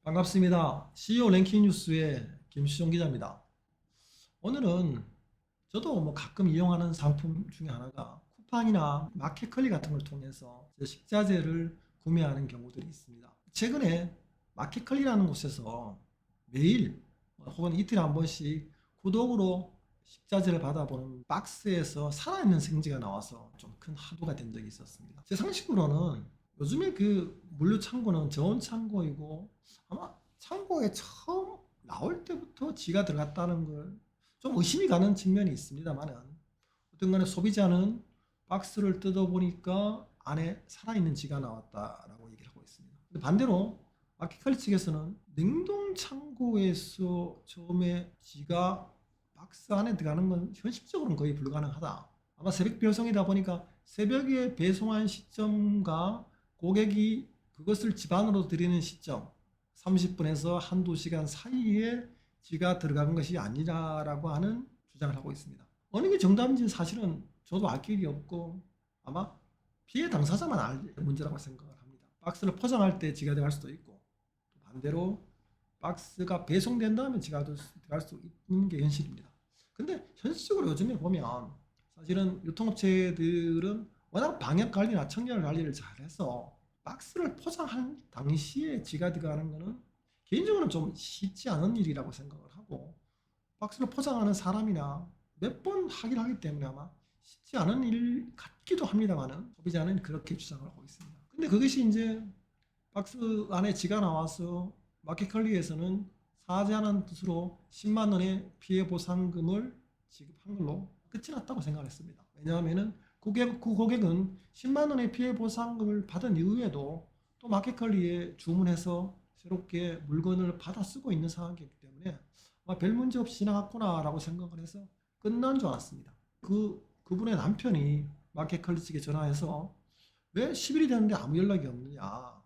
반갑습니다. CEO 랭킹 뉴스의 김수정 기자입니다. 오늘은 저도 가끔 이용하는 상품 중에 하나가 쿠팡이나 마켓컬리 같은 걸 통해서 식자재를 구매하는 경우들이 있습니다. 최근에 마켓컬리라는 곳에서 매일 혹은 이틀에 한 번씩 구독으로 식자재를 받아보는 박스에서 살아있는 생지가 나와서 좀 큰 화두가 된 적이 있었습니다. 제 상식으로는 요즘에 그 물류 창고는 저온 창고이고 아마 창고에 처음 나올 때부터 지가 들어갔다는 걸 좀 의심이 가는 측면이 있습니다만은, 어떤 간에 소비자는 박스를 뜯어보니까 안에 살아있는 지가 나왔다라고 얘기를 하고 있습니다. 근데 반대로 마켓컬리 측에서는 냉동 창고에서 처음에 지가 박스 안에 들어가는 건 현실적으로는 거의 불가능하다. 아마 새벽 배송이다 보니까 새벽에 배송한 시점과 고객이 그것을 집 안으로 들이는 시점 30분에서 한두 시간 사이에 지가 들어간 것이 아니라고 하는 주장을 하고 있습니다. 어느 게 정답인지 사실은 저도 알 길이 없고 아마 피해 당사자만 알 문제라고 생각을 합니다. 박스를 포장할 때 지가 들어갈 수도 있고, 또 반대로 박스가 배송된 다음에 지가 들어갈 수 있는 게 현실입니다. 근데 현실적으로 요즘에 보면 사실은 유통업체들은 워낙 방역 관리나 청결 관리를 잘해서 박스를 포장한 당시에 지가 들어가는 거는 개인적으로는 좀 쉽지 않은 일이라고 생각을 하고, 박스를 포장하는 사람이나 몇 번 하긴 하기 때문에 아마 쉽지 않은 일 같기도 합니다만은 소비자는 그렇게 주장을 하고 있습니다. 근데 그것이 이제 박스 안에 지가 나와서 마켓컬리에서는 사죄하는 뜻으로 10만 원의 피해 보상금을 지급한 걸로 끝이 났다고 생각을 했습니다. 왜냐하면은 그 고객은 10만 원의 피해 보상금을 받은 이후에도 또 마켓컬리에 주문해서 새롭게 물건을 받아 쓰고 있는 상황이기 때문에 별 문제 없이 지나갔구나라고 생각을 해서 끝난 줄 알았습니다. 그분의 남편이 마켓컬리 측에 전화해서 왜 10일이 됐는데 아무 연락이 없느냐,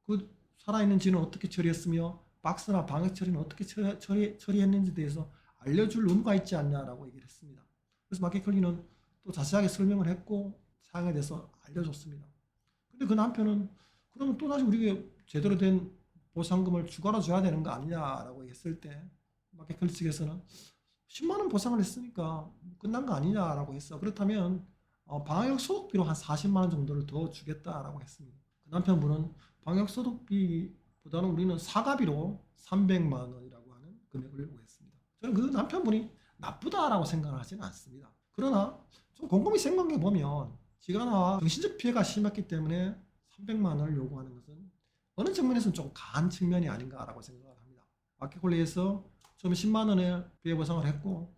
그 살아있는 지는 어떻게 처리했으며 박스나 방역 처리는 어떻게 처리했는지에 대해서 알려줄 의무가 있지 않냐라고 얘기를 했습니다. 그래서 마켓컬리는 또 자세하게 설명을 했고 사항에 대해서 알려줬습니다. 근데 그 남편은 그러면 또다시 우리가 제대로 된 보상금을 추가로 줘야 되는 거 아니냐라고 했을 때 마켓컬리 측에서는 10만 원 보상을 했으니까 끝난 거 아니냐라고 했어. 그렇다면 방역 소득비로 한 40만 원 정도를 더 주겠다라고 했습니다. 그 남편분은 방역 소득비보다는 우리는 사과비로 300만 원이라고 하는 금액을 요구했습니다. 저는 그 남편분이 나쁘다라고 생각을 하지는 않습니다. 그러나 좀 곰곰이 생각해 보면 지가 나와 정신적 피해가 심했기 때문에 300만 원을 요구하는 것은 어느 측면에서는 좀 가한 측면이 아닌가라고 생각을 합니다. 마켓컬리에서 처음에 10만 원의 피해 보상을 했고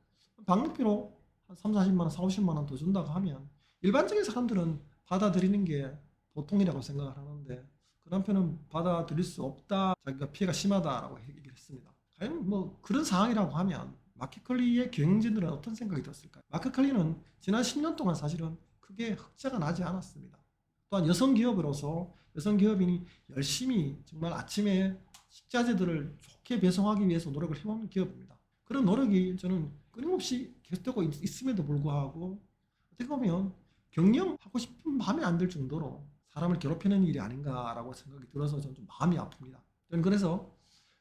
방역비로 한 3, 40만 원, 4, 50만 원 더 준다고 하면 일반적인 사람들은 받아들이는 게 보통이라고 생각을 하는데, 그 남편은 받아들일 수 없다, 자기가 피해가 심하다라고 얘기를 했습니다. 과연 그런 상황이라고 하면 마켓컬리의 경영진들은 어떤 생각이 들었을까요? 마켓컬리는 지난 10년 동안 사실은 크게 흑자가 나지 않았습니다. 또한 여성 기업으로서 여성 기업인이 열심히 정말 아침에 식자재들을 좋게 배송하기 위해서 노력을 해온 기업입니다. 그런 노력이 저는 끊임없이 계속되고 있음에도 불구하고 어떻게 보면 경영하고 싶은 마음이 안 들 정도로 사람을 괴롭히는 일이 아닌가라고 생각이 들어서 저는 좀 마음이 아픕니다. 저는 그래서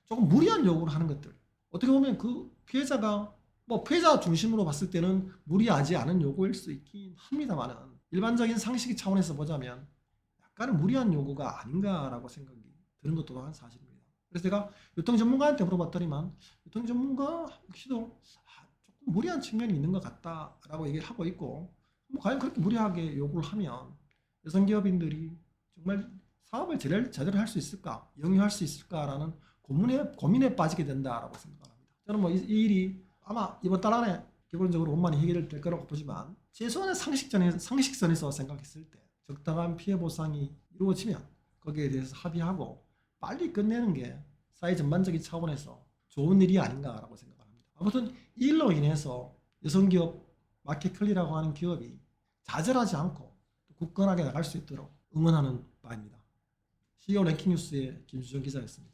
조금 무리한 요구를 하는 것들, 어떻게 보면 그 피해자가 피해자 중심으로 봤을 때는 무리하지 않은 요구일 수 있긴 합니다만은 일반적인 상식의 차원에서 보자면 약간은 무리한 요구가 아닌가라고 생각이 드는 것도 또한 사실입니다. 그래서 제가 유통 전문가한테 물어봤더니만 유통 전문가 역시도 조금 무리한 측면이 있는 것 같다라고 얘기를 하고 있고, 과연 그렇게 무리하게 요구를 하면 여성기업인들이 정말 사업을 제대로 할 수 있을까, 영위할 수 있을까라는 고민에 빠지게 된다라고 생각합니다. 저는 이 일이 아마 이번 달 안에 기본적으로 원만히 해결될 거라고 보지만, 최소한의 상식선에서 생각했을 때 적당한 피해 보상이 이루어지면 거기에 대해서 합의하고 빨리 끝내는 게 사회 전반적인 차원에서 좋은 일이 아닌가라고 생각합니다. 아무튼 이 일로 인해서 여성기업 마켓컬리라고 하는 기업이 좌절하지 않고 굳건하게 나갈 수 있도록 응원하는 바입니다. CEO 랭킹 뉴스의 김수정 기자였습니다.